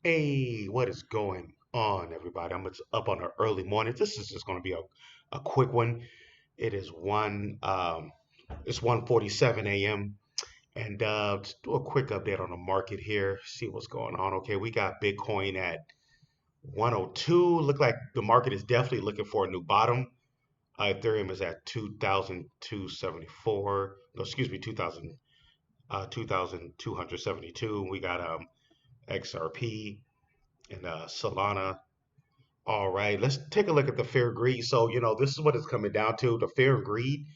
Hey, what is going on, everybody? I'm up on an early morning. This is just going to be a quick one. It is it's 1:47 a.m. and just do a quick update on the market here. See what's going on. Okay, we got Bitcoin at 102. Look like the market is definitely looking for a new bottom. Ethereum is at 2,274. No, excuse me, 2,272. We got XRP and Solana. All right, let's take a look at the fear and greed. So, this is what it's coming down to. The fear and greed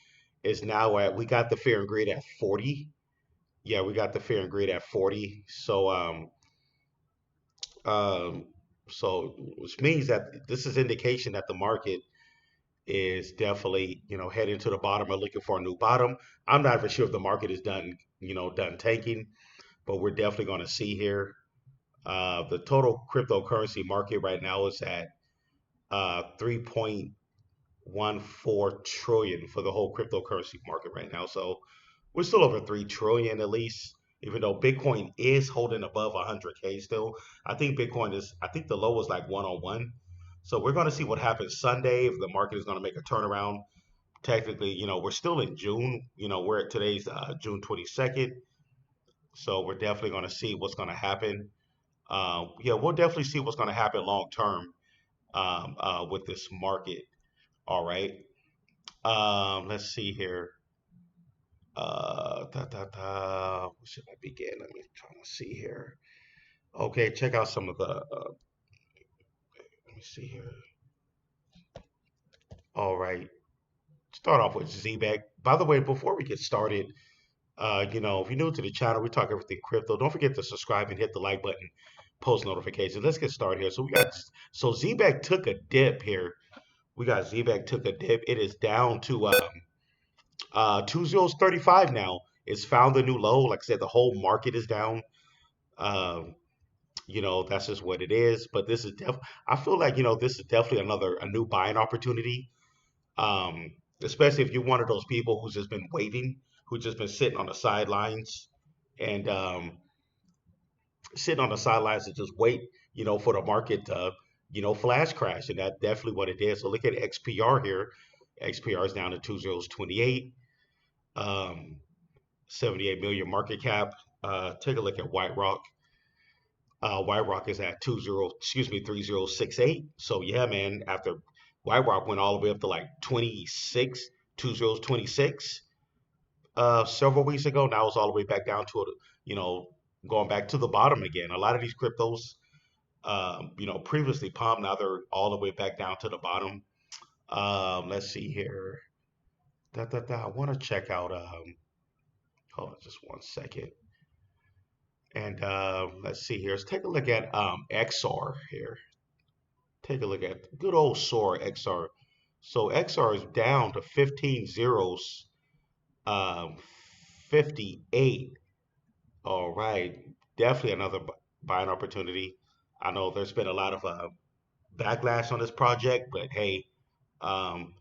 is now we got the fear and greed at 40. Yeah, we got the fear and greed at 40. Um, so which means that this is indication that the market is definitely, heading to the bottom or looking for a new bottom. I'm not even sure if the market is done, done tanking, but we're definitely going to see here. The total cryptocurrency market right now is at 3.14 trillion for the whole cryptocurrency market right now. So we're still over 3 trillion at least, even though Bitcoin is holding above 100K still. I think the low was like 101. So we're going to see what happens Sunday if the market is going to make a turnaround. Technically, we're still in June. We're at today's June 22nd. So we're definitely going to see what's going to happen. Yeah, we'll definitely see what's going to happen long term with this market. All right. Let's see here. Where should I begin? Let me try to see here. Okay, check out some of the. Let me see here. All right. Start off with ZBAC. By the way, before we get started, if you're new to the channel, we talk everything crypto. Don't forget to subscribe and hit the like button, post notifications. Let's get started here. So ZBAC took a dip here. We got ZBAC took a dip. It is down to 2035 now. It's found a new low. Like I said, the whole market is down. Um, that's just what it is. But I feel like, this is definitely a new buying opportunity. Um, Especially if you're one of those people who's just been waiting, who's just been and sitting on the sidelines and just wait, for the market to, flash crash. And that's definitely what it is. So look at XPR here. XPR is down to 2028. 78 million market cap. Take a look at White Rock. White Rock is at 3068. So yeah, man, after White Rock went all the way up to like 26, 2026 several weeks ago, now it's all the way back down to it, you know, going back to the bottom again. A lot of these cryptos previously pumped, now they're all the way back down to the bottom. Let's see here. I want to check out hold on just one second. And let's see here. Let's take a look at XR here. Take a look at good old SOAR XR. So XR is down to 15 zeros, um, 58. All right. Definitely another buying opportunity. I know there's been a lot of backlash on this project, but hey, um,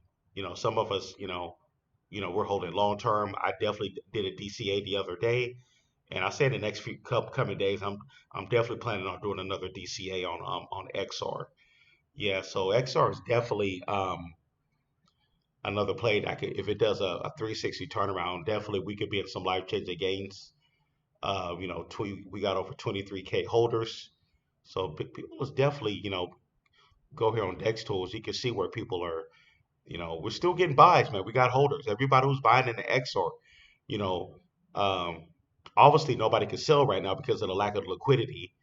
some of us, we're holding long term. I definitely did a DCA the other day, and I say in the next few coming days, I'm definitely planning on doing another DCA on XR. Yeah, so XR is definitely another play that could, if it does a 360 turnaround, definitely we could be in some life changing gains. We got over 23K holders, so people is definitely go here on Dex Tools. You can see where people are. We're still getting buys, man. We got holders. Everybody who's buying in the XR, you know, um, obviously nobody can sell right now because of the lack of liquidity.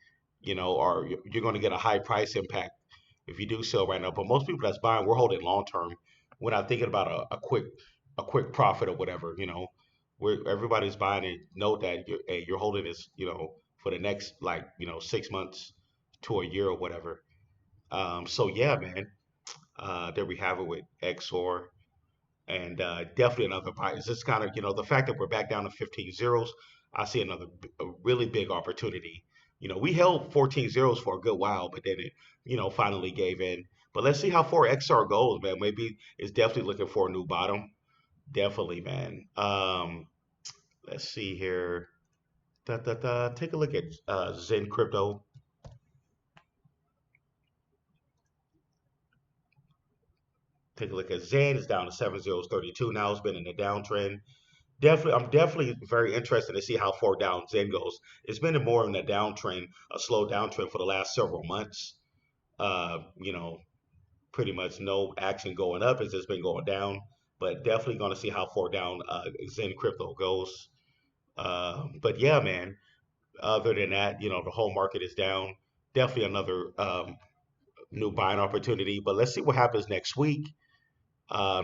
Or you're going to get a high price impact if you do sell right now. But most people that's buying, we're holding long term. We're not thinking about a quick profit or whatever. Where everybody's buying it, know that you're holding this, for the next like 6 months to a year or whatever. So yeah, man. There we have it with XOR and definitely another buy. It's just kind of the fact that we're back down to 15 zeros. I see a really big opportunity. We held 14 zeros for a good while, but then it finally gave in. But let's see how far XR goes, man. Maybe it's definitely looking for a new bottom. Definitely, man. Let's see here. Take a look at Zen Crypto. Take a look at Zen. It's down to 7032 now. It's been in a downtrend. Definitely, I'm definitely very interested to see how far down Zen goes. It's been more in a downtrend, a slow downtrend for the last several months. You know, pretty much no action going up. It's just been going down. But definitely going to see how far down Zen crypto goes. But yeah, man. Other than that, the whole market is down. Definitely another new buying opportunity. But let's see what happens next week.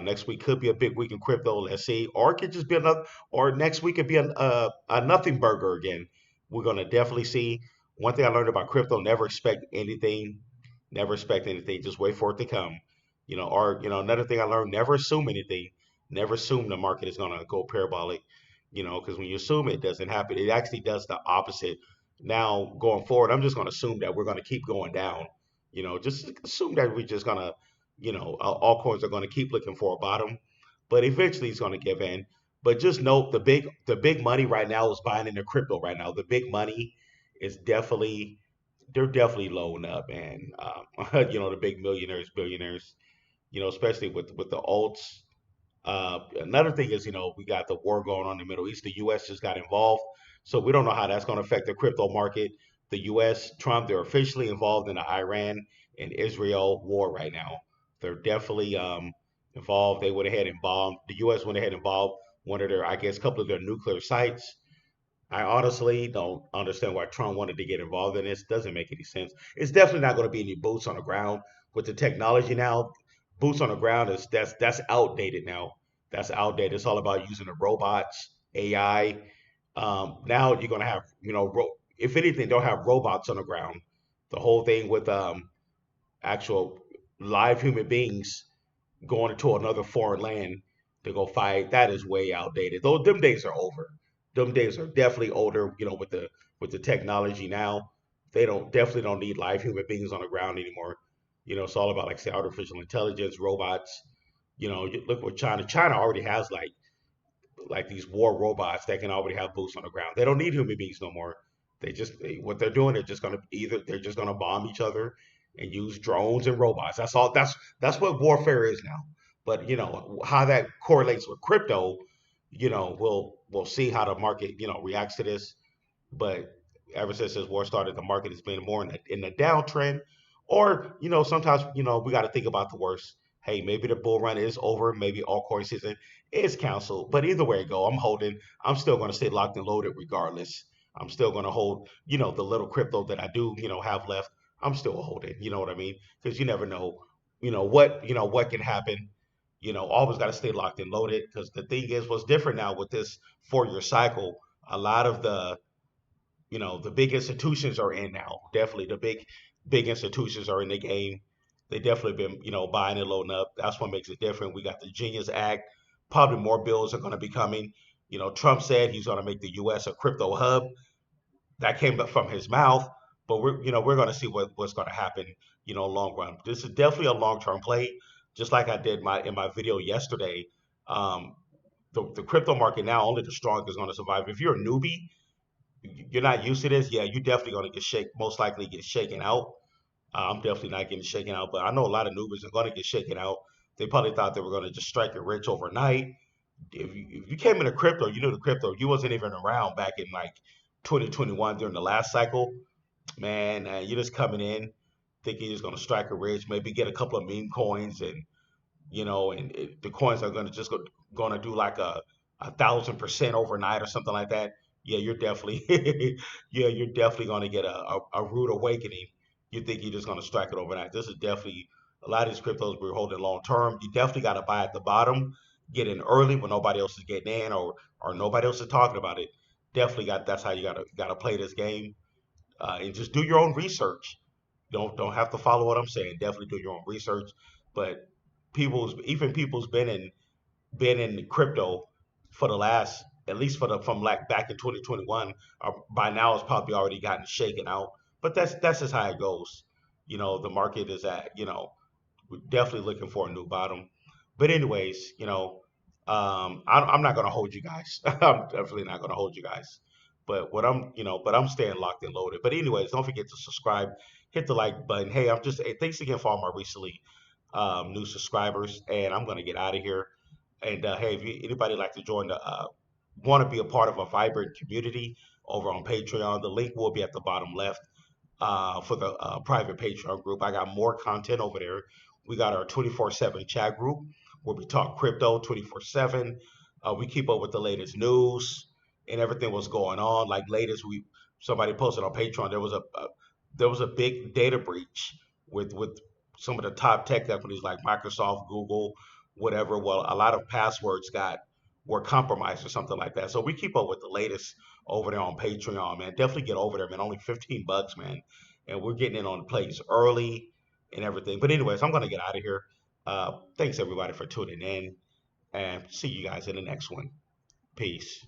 Next week could be a big week in crypto. Let's see, or it could just be another, or next week could be a nothing burger again. We're gonna definitely see. One thing I learned about crypto: never expect anything, never expect anything. Just wait for it to come. Or another thing I learned: never assume anything. Never assume the market is gonna go parabolic. Because when you assume it doesn't happen, it actually does the opposite. Now going forward, I'm just gonna assume that we're gonna keep going down. Just assume that we're just gonna all coins are going to keep looking for a bottom, but eventually it's going to give in. But just note the big money right now is buying into crypto right now. The big money is definitely they're definitely loading up, man. The big millionaires, billionaires, especially with the alts. Another thing is, we got the war going on in the Middle East. The U.S. just got involved, so we don't know how that's going to affect the crypto market. The U.S., Trump, they're officially involved in the Iran and Israel war right now. They're definitely involved. They went ahead and bombed. The U.S. went ahead and bombed one of their, I guess, couple of their nuclear sites. I honestly don't understand why Trump wanted to get involved in this. Doesn't make any sense. It's definitely not going to be any boots on the ground with the technology now. Boots on the ground is that's outdated now. That's outdated. It's all about using the robots, AI. Now you're going to have, if anything, they'll have robots on the ground. The whole thing with actual live human beings going into another foreign land to go fight, that is way outdated. Those them days are over. Them days are definitely older. With the technology now, they definitely don't need live human beings on the ground anymore. It's all about like say artificial intelligence, robots. Look what China. China already has like these war robots that can already have boots on the ground. They don't need human beings no more. What they're doing, they're just gonna bomb each other and use drones and robots. That's all. That's what warfare is now. But how that correlates with crypto, we'll see how the market reacts to this. But ever since this war started, the market has been more in the downtrend. Or sometimes we got to think about the worst. Hey, maybe the bull run is over. Maybe altcoin season is canceled. But either way it go, I'm holding. I'm still going to stay locked and loaded regardless. I'm still going to hold the little crypto that I do have left. I'm still holding. You know what I mean? Because you never know. What can happen. Always got to stay locked and loaded. Because the thing is, what's different now with this 4-year cycle, a lot of the big institutions are in now. Definitely the big institutions are in the game. They definitely been buying and loading up. That's what makes it different. We got the Genius Act. Probably more bills are going to be coming. Trump said he's going to make the U.S. a crypto hub. That came up from his mouth, but we're going to see what's going to happen. Long run. This is definitely a long term play. Just like I did in my video yesterday. Um, the crypto market now only the strong is going to survive. If you're a newbie, you're not used to this, yeah, you're definitely going to most likely get shaken out. I'm definitely not getting shaken out, but I know a lot of newbies are going to get shaken out. They probably thought they were going to just strike it rich overnight. If you came into crypto, you knew the crypto, you wasn't even around back in like 2021 during the last cycle. Man, you're just coming in thinking you're just going to strike a rich, maybe get a couple of meme coins and the coins are going to do like a 1,000% overnight or something like that. Yeah, you're definitely you're definitely going to get a rude awakening. You think you're just going to strike it overnight. This is definitely a lot of these cryptos we're holding long term. You definitely got to buy at the bottom, get in early when nobody else is getting in or nobody else is talking about it. Definitely got that's how you gotta play this game and just do your own research. Don't have to follow what I'm saying. Definitely do your own research. But people's been in crypto for the last at least from like back in 2021. By now it's probably already gotten shaken out. But that's just how it goes. The market is at we're definitely looking for a new bottom. But anyways, I'm not gonna hold you guys. I'm definitely not gonna hold you guys. But I'm staying locked and loaded. But anyways, don't forget to subscribe, hit the like button. Hey, thanks again for all my recently. new subscribers, and I'm gonna get out of here. And hey, if anybody like to join the want to be a part of a vibrant community over on Patreon, the link will be at the bottom left for the private Patreon group. I got more content over there. We got our 24/7 chat group where we talk crypto 24/7. We keep up with the latest news and everything was going on. Like latest, we somebody posted on Patreon there was a big data breach with some of the top tech companies like Microsoft, Google, whatever. Well, a lot of passwords got were compromised or something like that. So we keep up with the latest over there on Patreon, man. Definitely get over there, man. Only $15, man. And we're getting in on the plays early and everything. But anyways, I'm gonna get out of here. Thanks everybody for tuning in and see you guys in the next one. Peace.